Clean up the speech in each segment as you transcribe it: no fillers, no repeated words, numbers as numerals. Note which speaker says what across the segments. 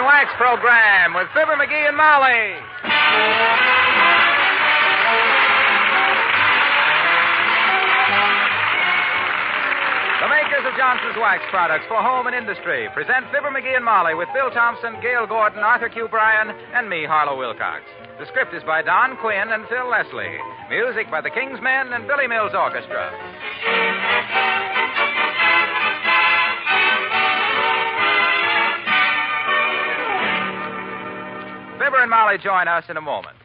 Speaker 1: Wax program with Fibber, McGee, and Molly. The makers of Johnson's Wax products for home and industry present Fibber, McGee, and Molly with Bill Thompson, Gail Gordon, Arthur Q. Bryan, and me, Harlow Wilcox. The script is by Don Quinn and Phil Leslie. Music by the King's Men and Billy Mills Orchestra. Fibber and Molly join us in a moment.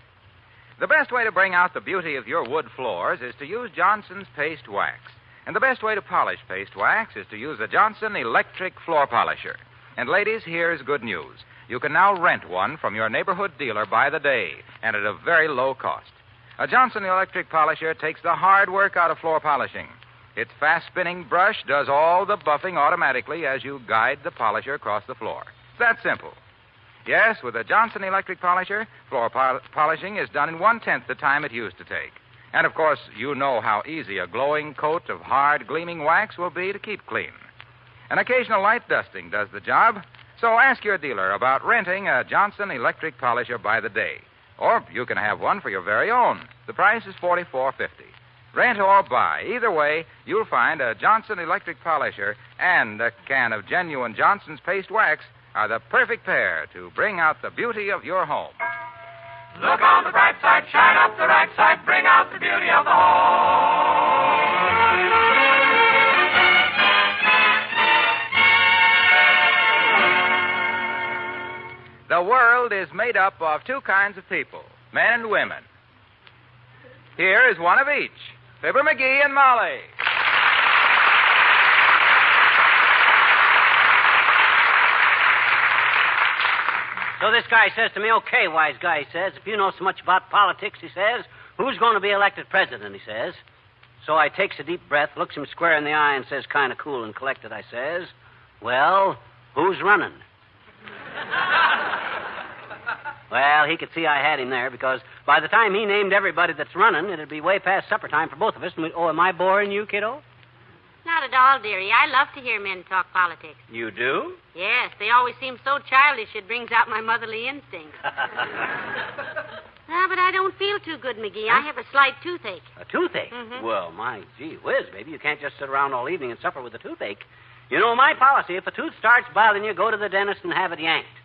Speaker 1: The best way to bring out the beauty of your wood floors is to use Johnson's Paste Wax. And the best way to polish paste wax is to use a Johnson electric floor polisher. And ladies, here's good news. You can now rent one from your neighborhood dealer by the day, and at a very low cost. A Johnson electric polisher takes the hard work out of floor polishing. Its fast-spinning brush does all the buffing automatically as you guide the polisher across the floor. It's that simple. Yes, with a Johnson electric polisher, floor polishing is done in 1/10 the time it used to take. And, of course, you know how easy a glowing coat of hard, gleaming wax will be to keep clean. An occasional light dusting does the job, so ask your dealer about renting a Johnson electric polisher by the day. Or you can have one for your very own. The price is $44.50. Rent or buy. Either way, you'll find a Johnson electric polisher and a can of genuine Johnson's Paste Wax are the perfect pair to bring out the beauty of your home.
Speaker 2: Look on the bright side, shine up the right side, bring out the beauty of the home.
Speaker 1: The world is made up of two kinds of people, men and women. Here is one of each, Fibber, McGee, and Molly.
Speaker 3: So this guy says to me, okay, wise guy, he says, if you know so much about politics, he says, who's going to be elected president, he says. So I takes a deep breath, looks him square in the eye, and says, kind of cool and collected, I says, well, who's running? Well, he could see I had him there, because by the time he named everybody that's running, it'd be way past supper time for both of us. And am I boring you, kiddo?
Speaker 4: Not at all, dearie. I love to hear men talk politics.
Speaker 3: You do?
Speaker 4: Yes, they always seem so childish it brings out my motherly instincts. But I don't feel too good, McGee. I have a slight toothache.
Speaker 3: A toothache?
Speaker 4: Mm-hmm.
Speaker 3: Well, my gee whiz, baby, you can't just sit around all evening and suffer with a toothache. You know my policy, if a tooth starts bothering you, go to the dentist and have it yanked.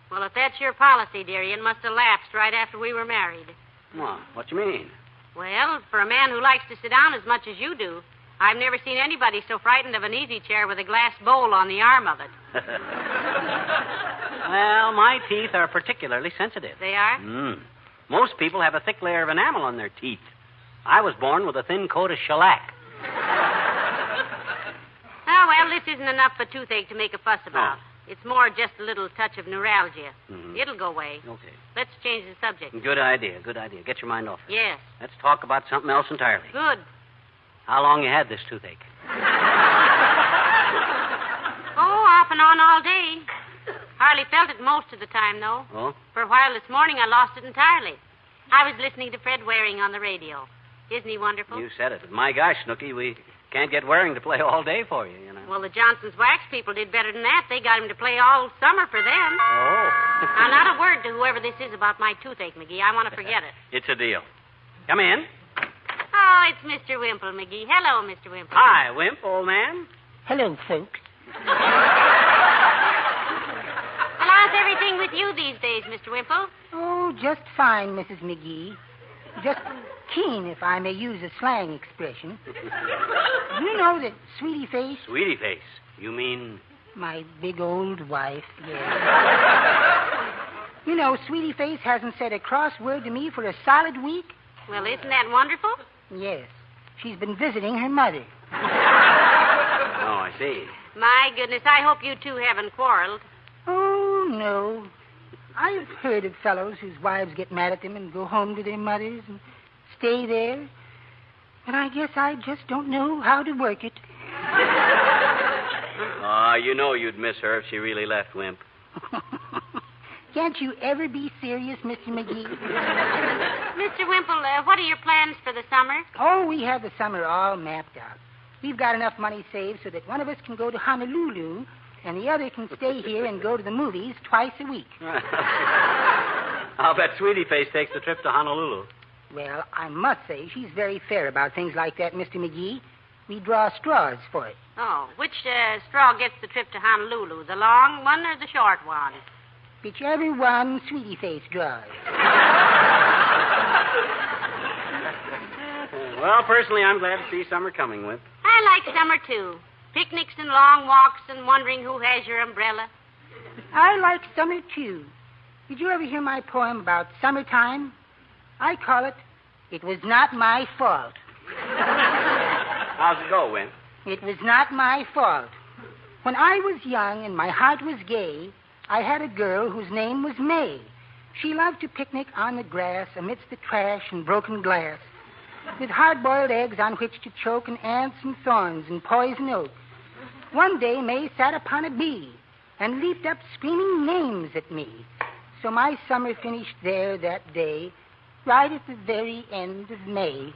Speaker 4: Well, if that's your policy, dearie, it must have lapsed right after we were married.
Speaker 3: Well, what you mean?
Speaker 4: Well, for a man who likes to sit down as much as you do, I've never seen anybody so frightened of an easy chair with a glass bowl on the arm of it.
Speaker 3: Well, my teeth are particularly sensitive.
Speaker 4: They are?
Speaker 3: Most people have a thick layer of enamel on their teeth. I was born with a thin coat of shellac.
Speaker 4: Oh, well, this isn't enough for toothache to make a fuss about. Oh. It's more just a little touch of neuralgia. Mm-hmm. It'll go away.
Speaker 3: Okay.
Speaker 4: Let's change the subject.
Speaker 3: Good idea. Get your mind off it.
Speaker 4: Yes.
Speaker 3: Let's talk about something else entirely.
Speaker 4: Good.
Speaker 3: How long you had this toothache?
Speaker 4: Oh, off and on all day. Hardly felt it most of the time, though.
Speaker 3: Oh?
Speaker 4: For a while this morning, I lost it entirely. I was listening to Fred Waring on the radio. Isn't he wonderful?
Speaker 3: You said it. My gosh, Snooky, we can't get Waring to play all day for you, you know.
Speaker 4: Well, the Johnson's Wax people did better than that. They got him to play all summer for them.
Speaker 3: Oh.
Speaker 4: Now, not a word to whoever this is about my toothache, McGee. I want to forget it.
Speaker 3: It's a deal. Come in.
Speaker 4: Oh, it's Mr. Wimple, McGee. Hello, Mr. Wimple.
Speaker 3: Hi, Wimp, old man.
Speaker 5: Hello, folks.
Speaker 4: Well, how's everything with you these days, Mr. Wimple?
Speaker 5: Oh, just fine, Mrs. McGee. Just keen, if I may use a slang expression. You know that Sweetie Face?
Speaker 3: Sweetie Face? You mean?
Speaker 5: My big old wife, yes. You know, Sweetie Face hasn't said a cross word to me for a solid week.
Speaker 4: Well, isn't that wonderful?
Speaker 5: Yes. She's been visiting her mother.
Speaker 3: Oh, I see.
Speaker 4: My goodness, I hope you two haven't quarreled.
Speaker 5: Oh, no. I've heard of fellows whose wives get mad at them and go home to their mothers and stay there. But I guess I just don't know how to work it.
Speaker 3: You know you'd miss her if she really left, Wimp.
Speaker 5: Can't you ever be serious, Mr. McGee?
Speaker 4: Mr. Wimple, what are your plans for the summer?
Speaker 5: Oh, we have the summer all mapped out. We've got enough money saved so that one of us can go to Honolulu and the other can stay here and go to the movies twice a week.
Speaker 3: I'll bet Sweetie Face takes the trip to Honolulu.
Speaker 5: Well, I must say she's very fair about things like that, Mr. McGee. We draw straws for it.
Speaker 4: Oh, which straw gets the trip to Honolulu? The long one or the short one?
Speaker 5: Whichever one Sweetie Face draws.
Speaker 3: Well, personally, I'm glad to see summer coming, Whip.
Speaker 4: I like summer, too. Picnics and long walks and wondering who has your umbrella.
Speaker 5: I like summer, too. Did you ever hear my poem about summertime? I call it, It Was Not My Fault.
Speaker 3: How's it go, Win?
Speaker 5: It was not my fault. When I was young and my heart was gay, I had a girl whose name was May. She loved to picnic on the grass amidst the trash and broken glass, with hard-boiled eggs on which to choke and ants and thorns and poison oak. One day May sat upon a bee and leaped up screaming names at me. So my summer finished there that day, right at the very end of May.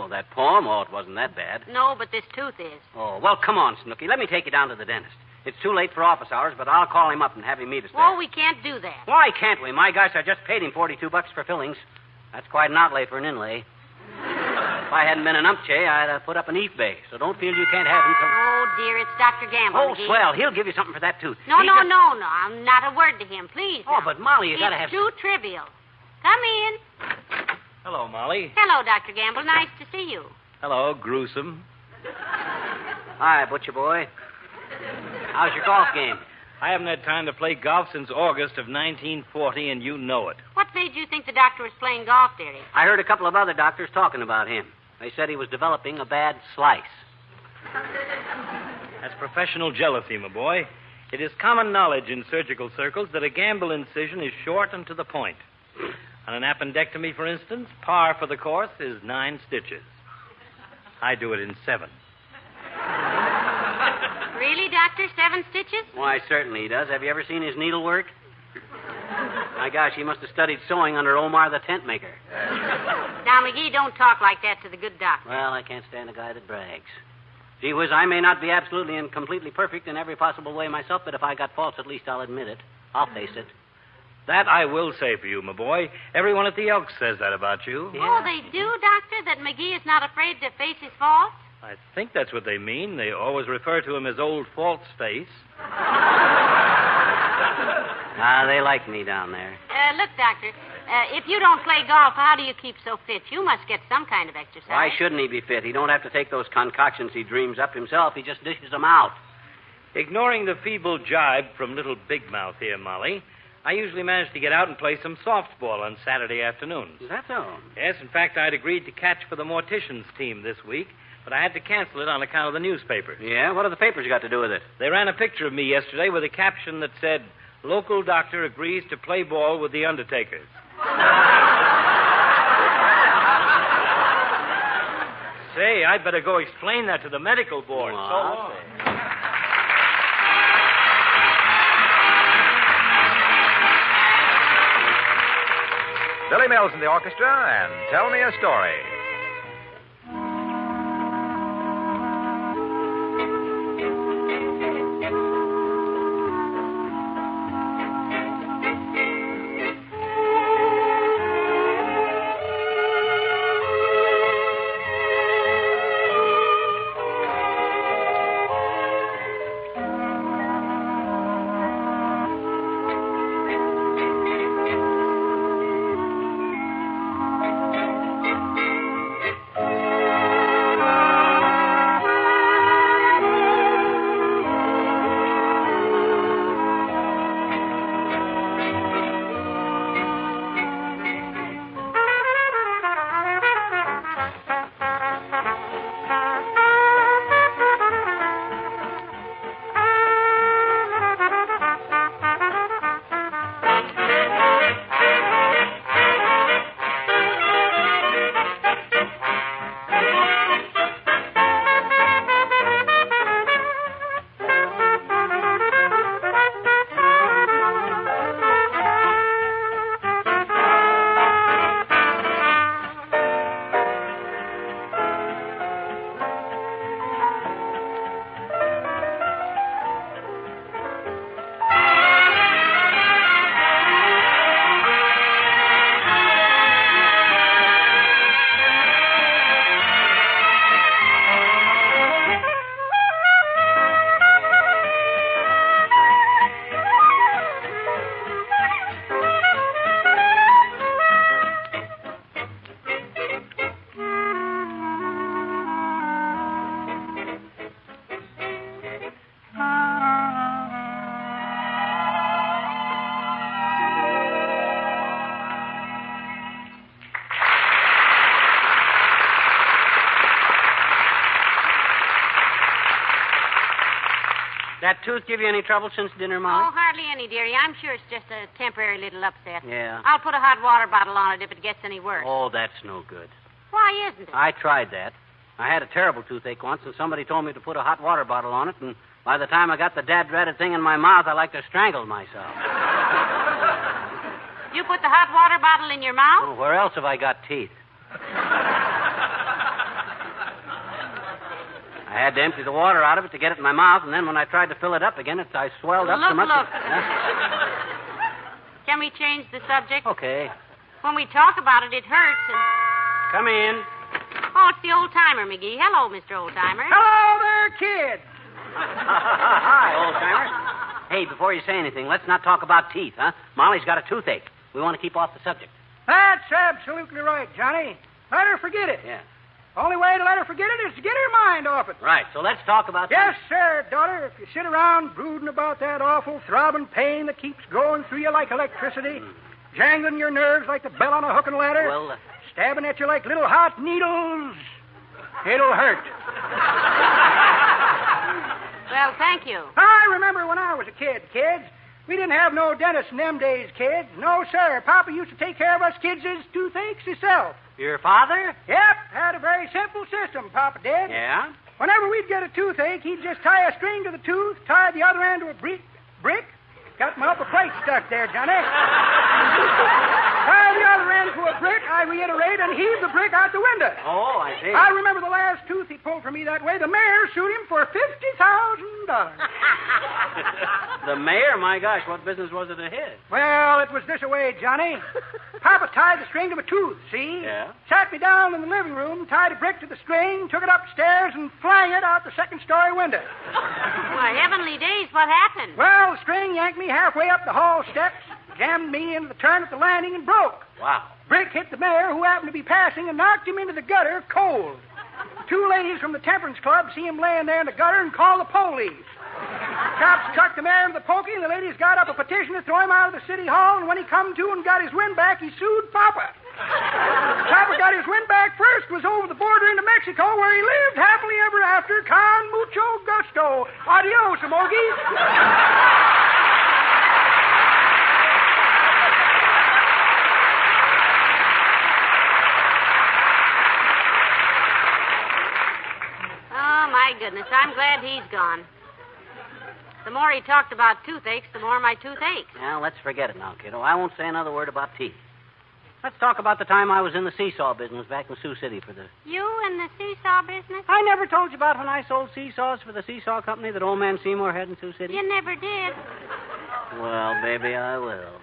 Speaker 3: That poem? Oh, it wasn't that bad.
Speaker 4: No, but this tooth is.
Speaker 3: Oh, well, come on, Snooky. Let me take you down to the dentist. It's too late for office hours, but I'll call him up and have him meet us there.
Speaker 4: Oh, we can't do that.
Speaker 3: Why can't we? My gosh, I just paid him $42 for fillings. That's quite an outlay for an inlay. If I hadn't been an umpche, I'd have put up an eat bay, so don't feel you can't have him come.
Speaker 4: Oh, dear, it's Dr. Gamble.
Speaker 3: Oh,
Speaker 4: McGee.
Speaker 3: swell. He'll give you something for that tooth.
Speaker 4: No. I'm not a word to him, please.
Speaker 3: Oh,
Speaker 4: now.
Speaker 3: but Molly, you gotta have...
Speaker 4: It's too trivial. Come in.
Speaker 6: Hello, Molly.
Speaker 4: Hello, Dr. Gamble. Nice to see you.
Speaker 6: Hello, gruesome.
Speaker 3: Hi, butcher boy. How's your golf game?
Speaker 6: I haven't had time to play golf since August of 1940, and you know it.
Speaker 4: What made you think the doctor was playing golf, dearie?
Speaker 3: I heard a couple of other doctors talking about him. They said he was developing a bad slice.
Speaker 6: That's professional jealousy, my boy. It is common knowledge in surgical circles that a Gamble incision is short and to the point. On an appendectomy, for instance, par for the course is 9 stitches. I do it in 7.
Speaker 4: Really, Doctor? 7 stitches?
Speaker 3: Why, certainly he does. Have you ever seen his needlework? My gosh, he must have studied sewing under Omar the tent maker.
Speaker 4: Now, McGee, don't talk like that to the good doctor.
Speaker 3: Well, I can't stand a guy that brags. Gee whiz, I may not be absolutely and completely perfect in every possible way myself, but if I got faults, at least I'll admit it. I'll face it.
Speaker 6: That I will say for you, my boy. Everyone at the Elks says that about you.
Speaker 3: Yeah.
Speaker 4: Oh, they do, Doctor? That McGee is not afraid to face his faults?
Speaker 6: I think that's what they mean. They always refer to him as Old False Face.
Speaker 3: They like me down there.
Speaker 4: Look, Doctor, if you don't play golf, how do you keep so fit? You must get some kind of exercise.
Speaker 3: Why shouldn't he be fit? He don't have to take those concoctions he dreams up himself. He just dishes them out.
Speaker 6: Ignoring the feeble jibe from little Big Mouth here, Molly, I usually manage to get out and play some softball on Saturday afternoons.
Speaker 3: Is that so?
Speaker 6: Yes, in fact, I'd agreed to catch for the mortician's team this week, but I had to cancel it on account of the newspapers.
Speaker 3: Yeah? What have the papers got to do with it?
Speaker 6: They ran a picture of me yesterday with a caption that said, "Local doctor agrees to play ball with the Undertakers." Say, I'd better go explain that to the medical board.
Speaker 3: Well,
Speaker 6: So
Speaker 3: I'll
Speaker 6: long.
Speaker 3: say.
Speaker 1: Billy Mills in the orchestra, and Tell Me a Story.
Speaker 3: That tooth give you any trouble since dinner, Molly?
Speaker 4: Oh, hardly any, dearie. I'm sure it's just a temporary little upset.
Speaker 3: Yeah.
Speaker 4: I'll put a hot water bottle on it if it gets any worse.
Speaker 3: Oh, that's no good.
Speaker 4: Why isn't it?
Speaker 3: I tried that. I had a terrible toothache once, and somebody told me to put a hot water bottle on it, and by the time I got the dad-dreaded thing in my mouth, I like to strangle myself.
Speaker 4: You put the hot water bottle in your mouth?
Speaker 3: Oh, where else have I got teeth? I had to empty the water out of it to get it in my mouth, and then when I tried to fill it up again, I swelled up so much.
Speaker 4: Look. Can we change the subject?
Speaker 3: Okay.
Speaker 4: When we talk about it, it hurts. And...
Speaker 3: Come in.
Speaker 4: Oh, it's the old-timer, McGee. Hello, Mr. Old-timer.
Speaker 5: Hello there, kid.
Speaker 3: Hi, old-timer. Hey, before you say anything, let's not talk about teeth, huh? Molly's got a toothache. We want to keep off the subject.
Speaker 5: That's absolutely right, Johnny. Let her forget it.
Speaker 3: Yeah.
Speaker 5: Only way to let her forget it is to get her mind off it.
Speaker 3: Right, so let's talk about
Speaker 5: Yes, sir, daughter. If you sit around brooding about that awful throbbing pain that keeps going through you like electricity, jangling your nerves like the bell on a hook and ladder,
Speaker 3: Well,
Speaker 5: stabbing at you like little hot needles, it'll hurt.
Speaker 4: Well, thank you.
Speaker 5: I remember when I was a kid, kids. We didn't have no dentist in them days, kids. No, sir. Papa used to take care of us kids' toothaches himself.
Speaker 3: your father?
Speaker 5: Yep, had a very simple system, Papa did.
Speaker 3: Yeah?
Speaker 5: Whenever we'd get a toothache, he'd just tie a string to the tooth, tie the other end to a brick, got my upper plate stuck there, Johnny. Tie the other end to a brick, I reiterate, and heave the brick out the window.
Speaker 3: Oh, I see.
Speaker 5: I remember the last tooth he pulled for me that way. The mayor sued him for $50,000.
Speaker 3: The mayor? My gosh, what business was it of his?
Speaker 5: Well, it was this way, Johnny. Papa tied the string to my tooth, see?
Speaker 3: Yeah.
Speaker 5: Sat me down in the living room, tied a brick to the string, took it upstairs, and flung it out the second-story window.
Speaker 4: Why, heavenly days, what happened?
Speaker 5: Well, the string yanked me halfway up the hall steps, jammed me into the turn at the landing, and broke.
Speaker 3: Wow.
Speaker 5: Brick hit the mayor, who happened to be passing, and knocked him into the gutter cold. Two ladies from the Temperance Club see him laying there in the gutter and call the police. Cops chucked the mayor into the pokey, and the ladies got up a petition to throw him out of the city hall, and when he come to and got his wind back, he sued Papa. Papa got his wind back first, was over the border into Mexico, where he lived happily ever after, con mucho gusto. Adios, Amogi.
Speaker 4: Oh, my goodness, I'm glad he's gone. The more he talked about toothaches, the more my tooth aches.
Speaker 3: Now, let's forget it now, kiddo. I won't say another word about teeth. Let's talk about the time I was in the seesaw business back in Sioux City for the...
Speaker 4: You in the seesaw business?
Speaker 3: I never told you about when I sold seesaws for the seesaw company that old man Seymour had in Sioux City?
Speaker 4: You never did.
Speaker 3: Well, baby, I will.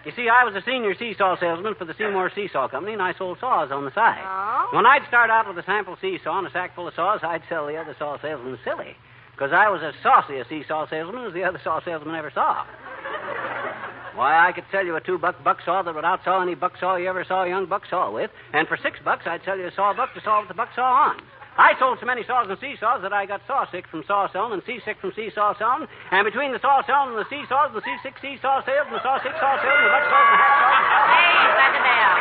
Speaker 3: You see, I was a senior seesaw salesman for the Seymour Seesaw Company, and I sold saws on the side.
Speaker 4: Oh?
Speaker 3: When I'd start out with a sample seesaw and a sack full of saws, I'd sell the other saw salesman silly, because I was as saucy a seesaw salesman as the other saw salesman ever saw. Why, I could sell you a $2 buck saw that would outsaw any buck saw you ever saw a young buck saw with, and for $6 I'd sell you a saw buck to saw with the buck saw on. I sold so many saws and seesaws that I got saw sick from saw selling and seasick from seesaw selling, and between the saw selling and the seesaws, the seasick seesaw sales, and the saw sick saw sales, and the buck saws and hack saws.
Speaker 4: Hey, let the bell.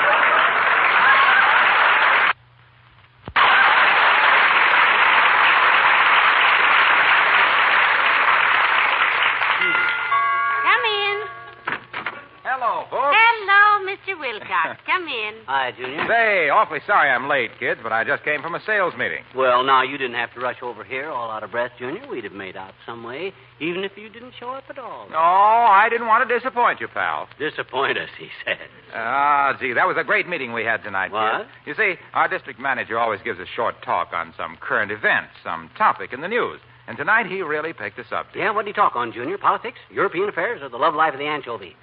Speaker 4: Come in.
Speaker 1: Hello, folks.
Speaker 4: Hello, Mr. Wilcox. Come in.
Speaker 3: Hi, Junior.
Speaker 1: Say, awfully sorry I'm late, kids, but I just came from a sales meeting.
Speaker 3: Well, now, you didn't have to rush over here all out of breath, Junior. We'd have made out some way, even if you didn't show up at all.
Speaker 1: No, I didn't want to disappoint you, pal.
Speaker 3: Disappoint us, he said.
Speaker 1: Gee, that was a great meeting we had tonight,
Speaker 3: What?
Speaker 1: kids. You see, our district manager always gives a short talk on some current event, some topic in the news. And tonight he really picked a subject.
Speaker 3: Yeah, what did he talk on, Junior? Politics, European affairs, or the love life of the anchovy?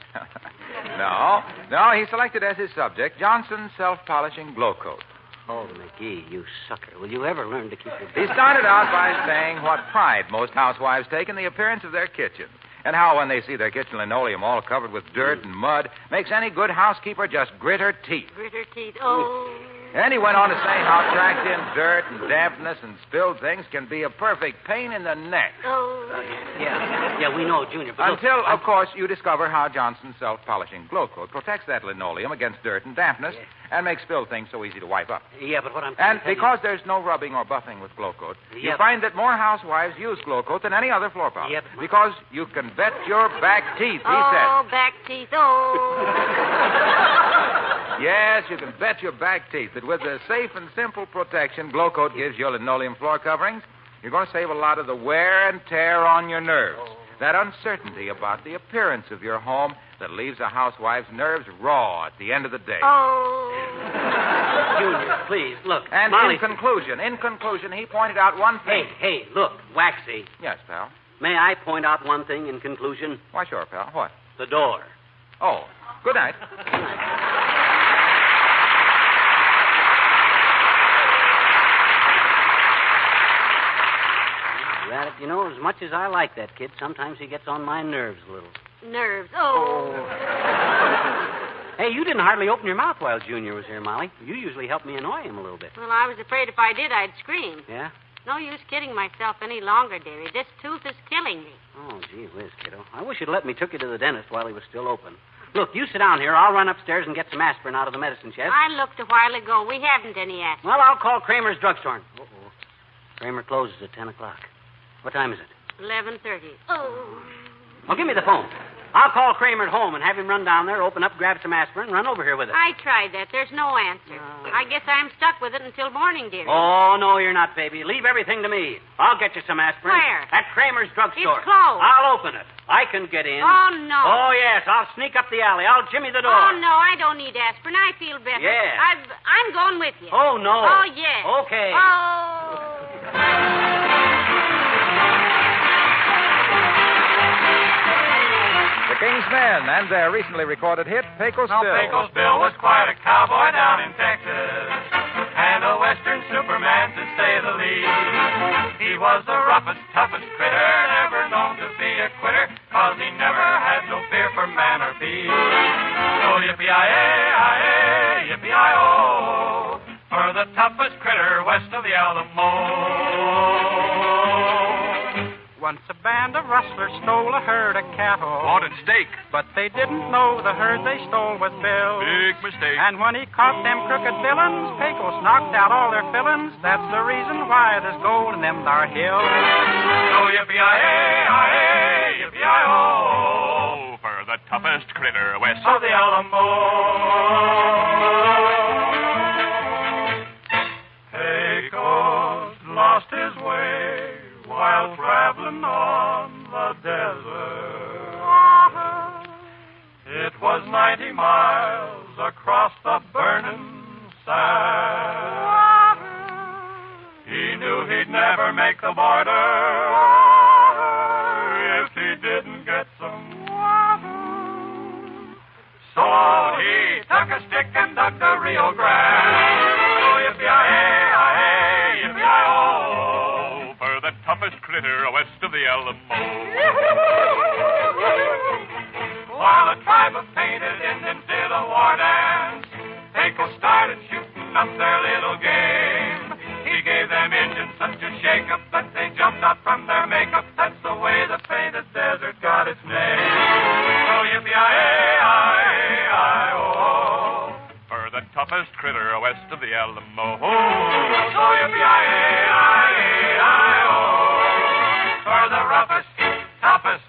Speaker 1: No, he selected as his subject Johnson's self-polishing glow coat.
Speaker 3: Oh, McGee, you sucker. Will you ever learn to keep your...
Speaker 1: He started out by saying what pride most housewives take in the appearance of their kitchens, and how when they see their kitchen linoleum all covered with dirt and mud, makes any good housekeeper just grit her teeth.
Speaker 4: Grit her teeth. Oh.
Speaker 1: And he went on to say how tracked in dirt and dampness and spilled things can be a perfect pain in the neck.
Speaker 4: Oh.
Speaker 3: Yeah, we know, Junior. But
Speaker 1: Until,
Speaker 3: look,
Speaker 1: of course, you discover how Johnson's self-polishing glow coat protects that linoleum against dirt and dampness and makes spilled things so easy to wipe up.
Speaker 3: Yeah, but what I'm
Speaker 1: And
Speaker 3: trying to
Speaker 1: because there's no rubbing or buffing with glow coat, you
Speaker 3: Yeah,
Speaker 1: find that more housewives use glow coat than any other floor polish.
Speaker 3: Yep.
Speaker 1: Because you can bet your back teeth, he
Speaker 4: Oh,
Speaker 1: said.
Speaker 4: back teeth. Oh.
Speaker 1: Yes, you can bet your back teeth that with the safe and simple protection glow coat gives your linoleum floor coverings, you're going to save a lot of the wear and tear on your nerves. That uncertainty about the appearance of your home that leaves a housewife's nerves raw at the end of the day.
Speaker 4: Oh.
Speaker 3: Junior, please, look.
Speaker 1: And
Speaker 3: Molly...
Speaker 1: in conclusion, he pointed out one thing.
Speaker 3: Hey, look, Waxy.
Speaker 1: Yes, pal.
Speaker 3: May I point out one thing in conclusion?
Speaker 1: Why, sure, pal. What?
Speaker 3: The door.
Speaker 1: Oh, good night.
Speaker 3: Rabbit, you know, as much as I like that kid, sometimes he gets on my nerves a little.
Speaker 4: Nerves. Oh.
Speaker 3: Hey, you didn't hardly open your mouth while Junior was here, Molly. You usually help me annoy him a little bit.
Speaker 4: Well, I was afraid if I did, I'd scream.
Speaker 3: Yeah?
Speaker 4: No use kidding myself any longer, dearie. This tooth is killing me.
Speaker 3: Oh, gee whiz, kiddo. I wish you'd let me took you to the dentist while he was still open. Look, you sit down here. I'll run upstairs and get some aspirin out of the medicine chest.
Speaker 4: I looked a while ago. We haven't any aspirin.
Speaker 3: Well, I'll call Kramer's drugstore. Uh-oh. Kramer closes at 10 o'clock. What time is it?
Speaker 4: 11:30. Oh.
Speaker 3: Oh, give me the phone. I'll call Kramer at home and have him run down there, open up, grab some aspirin, and run over here with it.
Speaker 4: I tried that. There's no answer. I guess I'm stuck with it until morning, dearie.
Speaker 3: Oh, no, you're not, baby. Leave everything to me. I'll get you some aspirin.
Speaker 4: Where?
Speaker 3: At Kramer's drugstore.
Speaker 4: It's closed.
Speaker 3: I'll open it. I can get in.
Speaker 4: Oh, no.
Speaker 3: Oh, yes. I'll sneak up the alley. I'll jimmy the door.
Speaker 4: Oh, no, I don't need aspirin. I feel better.
Speaker 3: Yeah.
Speaker 4: I'm going with you.
Speaker 3: Oh, no.
Speaker 4: Oh, yes.
Speaker 3: Okay.
Speaker 4: Oh.
Speaker 1: The King's Men and their recently recorded hit, Pecos
Speaker 2: Now,
Speaker 1: Bill.
Speaker 2: Pecos Bill was quite a cowboy down in Texas, and a western superman to say the least. He was the roughest, toughest critter, never known to be a quitter, 'cause he never had no fear for man or beast. So yippee-yi-yi, yippee-yi-oh, for the toughest critter west of the Alamo.
Speaker 7: Once a band of rustlers stole a herd of cattle.
Speaker 2: Wanted steak.
Speaker 7: But they didn't know the herd they stole was Bill's.
Speaker 2: Big mistake.
Speaker 7: And when he caught them crooked villains, Pecos knocked out all their fillings. That's the reason why there's gold in them thar hills.
Speaker 2: So yippee-yi-yi, yippee-yi-oh, for the toughest critter west of the Alamo. Pecos lost his way while traveling on the desert. It was 90 miles across the burning sand. He knew he'd never make the border if he didn't get some water. So he took a stick and dug the Rio Grande. Oh, yippee-yi-yi, yippee-yi-oh, for the toughest critter west of the Alamo. While a tribe of painted Indians did a war dance, Pecos started shooting up their little game. He gave them Indians such a shake-up that they jumped out from their makeup. That's the way the painted desert got its name. So yippee-yi-yi-yi-oh, for the toughest critter west of the Alamo. So yippee-yi-yi-yi-oh, for the roughest, toughest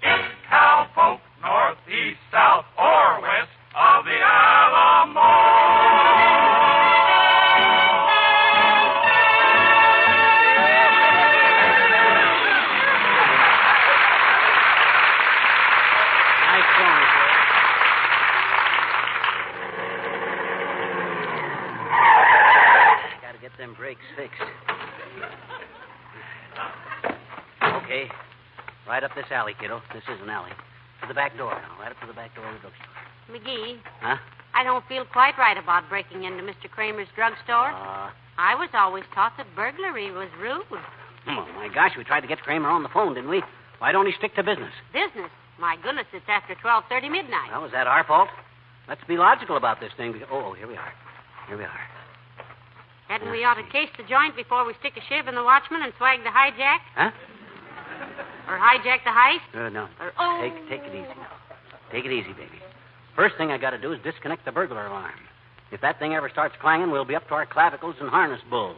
Speaker 2: cowpoke north, east, south, or west of the Alamo.
Speaker 3: Nice song, sir. Gotta get them brakes fixed. Okay. Right up this alley, kiddo. This is an alley. To the back door now. Right up to the back door of the drugstore.
Speaker 4: McGee,
Speaker 3: Huh?
Speaker 4: I don't feel quite right about breaking into Mr. Kramer's drugstore. I was always taught that burglary was rude.
Speaker 3: Oh, my gosh, we tried to get Kramer on the phone, didn't we? Why don't he stick to business?
Speaker 4: Business? My goodness, it's after 12:30 midnight.
Speaker 3: Well, is that our fault? Let's be logical about this thing. Oh, here we are. Here we are.
Speaker 4: Hadn't we ought to case the joint before we stick a shiv in the watchman and swag the hijack?
Speaker 3: Huh?
Speaker 4: Or hijack the heist?
Speaker 3: No.
Speaker 4: Oh.
Speaker 3: Take it easy now. Take it easy, baby. First thing I got to do is disconnect the burglar alarm. If that thing ever starts clanging, we'll be up to our clavicles and harness bulls.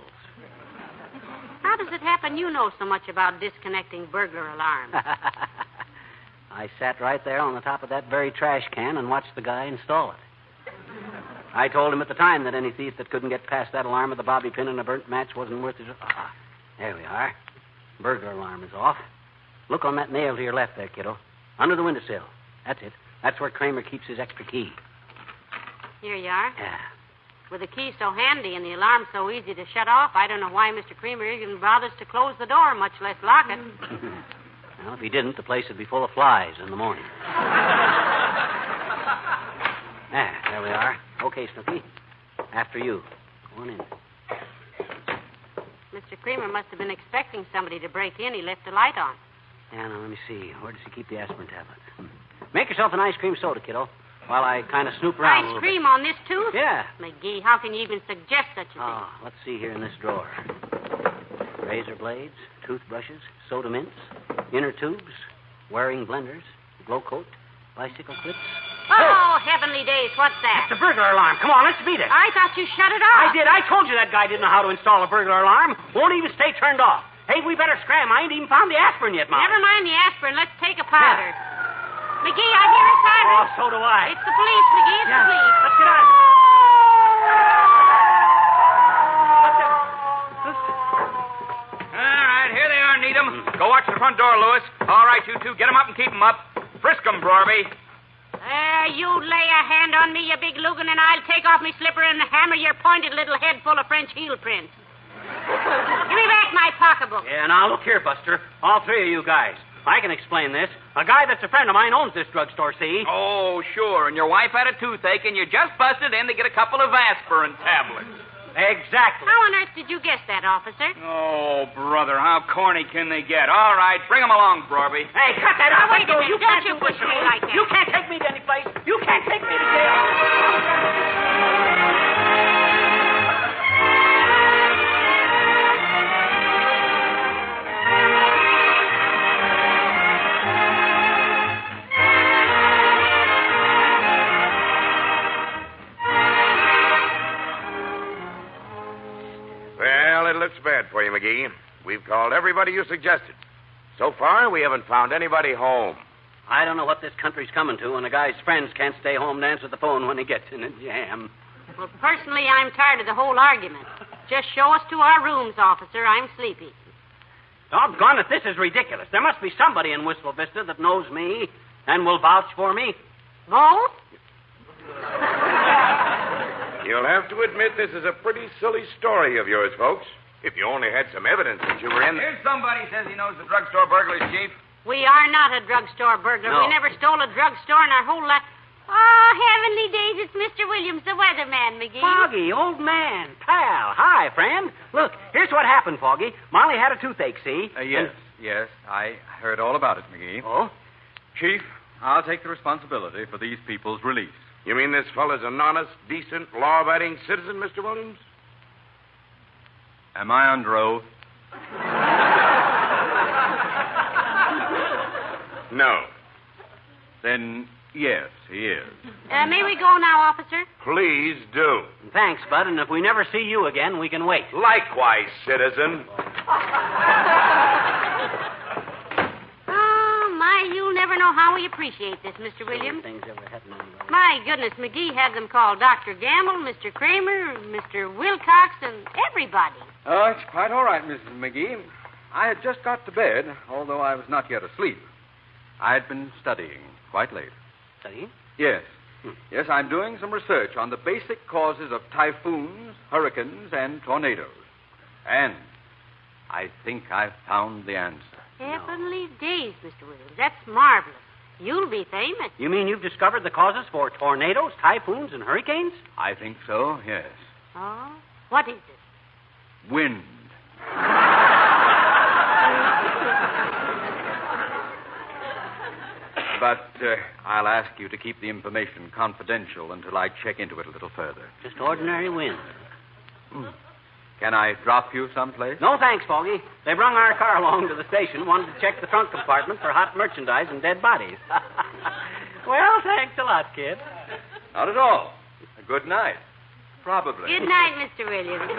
Speaker 4: How does it happen you know so much about disconnecting burglar alarms?
Speaker 3: I sat right there on the top of that very trash can and watched the guy install it. I told him at the time that any thief that couldn't get past that alarm with a bobby pin and a burnt match wasn't worth his... There we are. Burglar alarm is off. Look on that nail to your left there, kiddo. Under the windowsill. That's it. That's where Kramer keeps his extra key.
Speaker 4: Here you are.
Speaker 3: Yeah.
Speaker 4: With the key so handy and the alarm so easy to shut off, I don't know why Mr. Kramer even bothers to close the door, much less lock it.
Speaker 3: Well, if he didn't, the place would be full of flies in the morning. There we are. Okay, Snooky. After you. Go on in.
Speaker 4: Mr. Kramer must have been expecting somebody to break in. He left the light on.
Speaker 3: Yeah, now, let me see. Where does he keep the aspirin tablet? Make yourself an ice cream soda, kiddo, while I kind of snoop around a
Speaker 4: Ice
Speaker 3: little
Speaker 4: cream
Speaker 3: bit.
Speaker 4: on this tooth?
Speaker 3: Yeah.
Speaker 4: McGee, how can you even suggest such a thing?
Speaker 3: Oh, let's see here in this drawer. Razor blades, toothbrushes, soda mints, inner tubes, wearing blenders, glow coat, bicycle clips.
Speaker 4: Oh, heavenly days, what's that?
Speaker 3: It's a burglar alarm. Come on, let's beat it.
Speaker 4: I thought you shut it off.
Speaker 3: I did. I told you that guy didn't know how to install a burglar alarm. Won't even stay turned off. Hey, we better scram. I ain't even found the aspirin yet, Mom.
Speaker 4: Never mind the aspirin. Let's take a powder. McGee, I hear a siren.
Speaker 3: Oh, so do I.
Speaker 4: It's the police, McGee. It's the police.
Speaker 3: Let's get out of here.
Speaker 1: All right, here they are, Needham. Go watch the front door, Lewis. All right, you two, get them up and keep them up. Frisk them, Brorby.
Speaker 4: You lay a hand on me, you big Lugan, and I'll take off me slipper and hammer your pointed little head full of French heel prints. Give me back my pocketbook.
Speaker 3: Yeah, now look here, Buster. All three of you guys. I can explain this. A guy that's a friend of mine owns this drugstore, see?
Speaker 1: Oh, sure. And your wife had a toothache, and you just busted in to get a couple of aspirin tablets.
Speaker 3: Exactly.
Speaker 4: How on earth did you guess that, officer?
Speaker 1: Oh, brother, how corny can they get? All right, bring them along, Brorby.
Speaker 3: Hey, cut that out.
Speaker 4: Now, wait a
Speaker 3: Let go.
Speaker 4: minute.
Speaker 3: You
Speaker 4: Don't
Speaker 3: can't
Speaker 4: you
Speaker 3: do this
Speaker 4: push
Speaker 3: to
Speaker 4: me like that.
Speaker 3: You can't take me to any place. You can't take me to jail.
Speaker 8: Well, it looks bad for you, McGee. We've called everybody you suggested. So far, we haven't found anybody home.
Speaker 3: I don't know what this country's coming to when a guy's friends can't stay home to answer the phone when he gets in a jam.
Speaker 4: Well, personally, I'm tired of the whole argument. Just show us to our rooms, officer. I'm sleepy.
Speaker 3: Doggone it, this is ridiculous. There must be somebody in Wistful Vista that knows me and will vouch for me.
Speaker 4: Both?
Speaker 8: You'll have to admit this is a pretty silly story of yours, folks. If you only had some evidence that you were in...
Speaker 1: Here's somebody says he knows the drugstore burglars, Chief.
Speaker 4: We are not a drugstore burglar.
Speaker 3: No.
Speaker 4: We never stole a drugstore in our whole life. Oh, heavenly days, it's Mr. Williams, the weatherman, McGee.
Speaker 3: Foggy, old man, pal. Hi, friend. Look, here's what happened, Foggy. Molly had a toothache, see?
Speaker 9: Yes. I heard all about it, McGee.
Speaker 3: Oh?
Speaker 9: Chief, I'll take the responsibility for these people's release.
Speaker 8: You mean this fellow's an honest, decent, law-abiding citizen, Mr. Williams?
Speaker 9: Am I under oath?
Speaker 8: No.
Speaker 9: Then, yes, he is.
Speaker 4: May we go now, officer?
Speaker 8: Please do.
Speaker 3: Thanks, Bud, and if we never see you again, we can wait.
Speaker 8: Likewise, citizen.
Speaker 4: Oh, my, you'll never know how we appreciate this, Mr. Williams.
Speaker 3: Things ever happen to anybody.
Speaker 4: My goodness, McGee had them call Dr. Gamble, Mr. Kramer, Mr. Wilcox, and everybody.
Speaker 9: Oh, it's quite all right, Mrs. McGee. I had just got to bed, although I was not yet asleep. I had been studying quite late.
Speaker 3: Studying?
Speaker 9: Yes. Yes, I'm doing some research on the basic causes of typhoons, hurricanes, and tornadoes. And I think I've found the answer.
Speaker 4: Heavenly days, Mr. Williams. That's marvelous. You'll be famous.
Speaker 3: You mean you've discovered the causes for tornadoes, typhoons, and hurricanes?
Speaker 9: I think so, yes.
Speaker 4: Oh? What is it?
Speaker 9: Wind. But I'll ask you to keep the information confidential until I check into it a little further.
Speaker 3: Just ordinary wind.
Speaker 9: Can I drop you someplace?
Speaker 3: No, thanks, Foggy. They brung our car along to the station, wanted to check the trunk compartment for hot merchandise and dead bodies. Well, thanks a lot, kid.
Speaker 9: Not at all. Good night. Probably.
Speaker 4: Good night, Mr. Williams.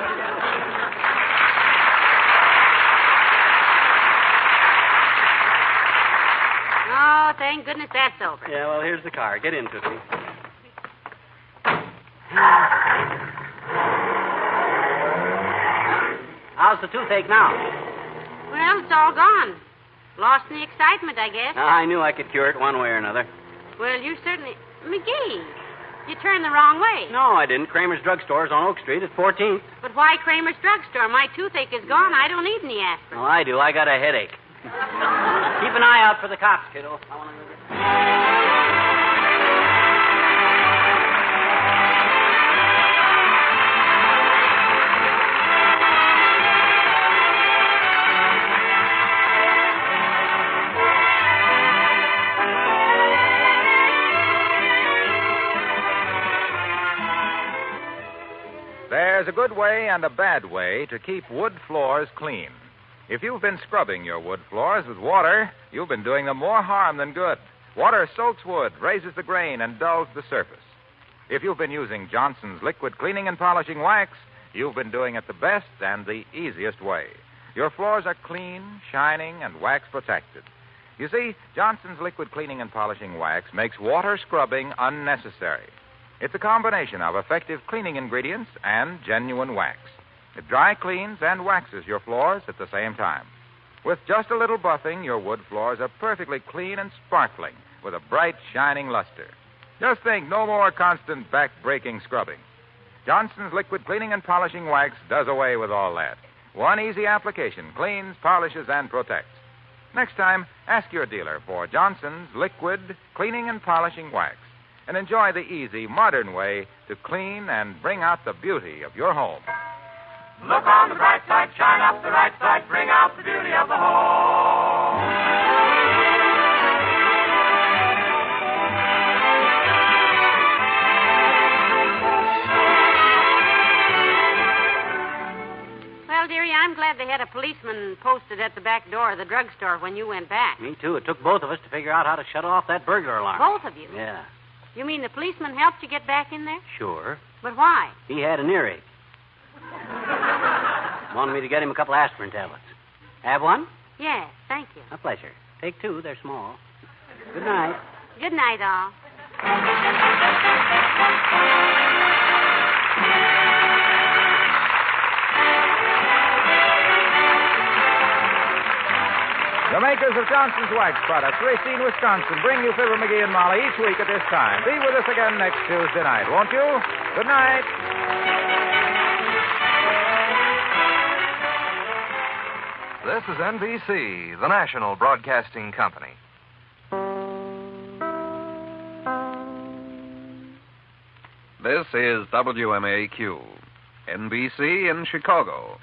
Speaker 4: Oh, thank goodness that's over.
Speaker 3: Yeah, well, here's the car. Get in, Tootsie. How's the toothache now?
Speaker 4: Well, it's all gone. Lost in the excitement, I guess.
Speaker 3: I knew I could cure it one way or another.
Speaker 4: Well, you certainly... McGee, you turned the wrong way.
Speaker 3: No, I didn't. Kramer's Drugstore is on Oak Street at 14th.
Speaker 4: But why Kramer's Drugstore? My toothache is gone. I don't need any aspirin.
Speaker 3: Oh, I do. I got a headache. Keep an eye out for the cops, kiddo. I want to...
Speaker 1: There's a good way and a bad way to keep wood floors clean. If you've been scrubbing your wood floors with water, you've been doing them more harm than good. Water soaks wood, raises the grain, and dulls the surface. If you've been using Johnson's liquid cleaning and polishing wax, you've been doing it the best and the easiest way. Your floors are clean, shining, and wax protected. You see, Johnson's liquid cleaning and polishing wax makes water scrubbing unnecessary. It's a combination of effective cleaning ingredients and genuine wax. It dry cleans and waxes your floors at the same time. With just a little buffing, your wood floors are perfectly clean and sparkling with a bright, shining luster. Just think, no more constant back-breaking scrubbing. Johnson's liquid cleaning and polishing wax does away with all that. One easy application cleans, polishes, and protects. Next time, ask your dealer for Johnson's liquid cleaning and polishing wax and enjoy the easy, modern way to clean and bring out the beauty of your home.
Speaker 2: Look on the bright side, shine up the right side, bring out the beauty of the home.
Speaker 4: Well, dearie, I'm glad they had a policeman posted at the back door of the drugstore when you went back.
Speaker 3: Me too. It took both of us to figure out how to shut off that burglar alarm.
Speaker 4: Both of you?
Speaker 3: Yeah.
Speaker 4: You mean the policeman helped you get back in there?
Speaker 3: Sure.
Speaker 4: But why?
Speaker 3: He had an earache. Wanted me to get him a couple aspirin tablets. Have one?
Speaker 4: Yes, thank you.
Speaker 3: A pleasure. Take two. They're small. Good night.
Speaker 4: Good night, all.
Speaker 1: The makers of Johnson's Wax Products, Racine, Wisconsin, bring you Fibber, McGee, and Molly each week at this time. Be with us again next Tuesday night, won't you? Good night.
Speaker 10: This is NBC, the national broadcasting company. This is WMAQ, NBC in Chicago.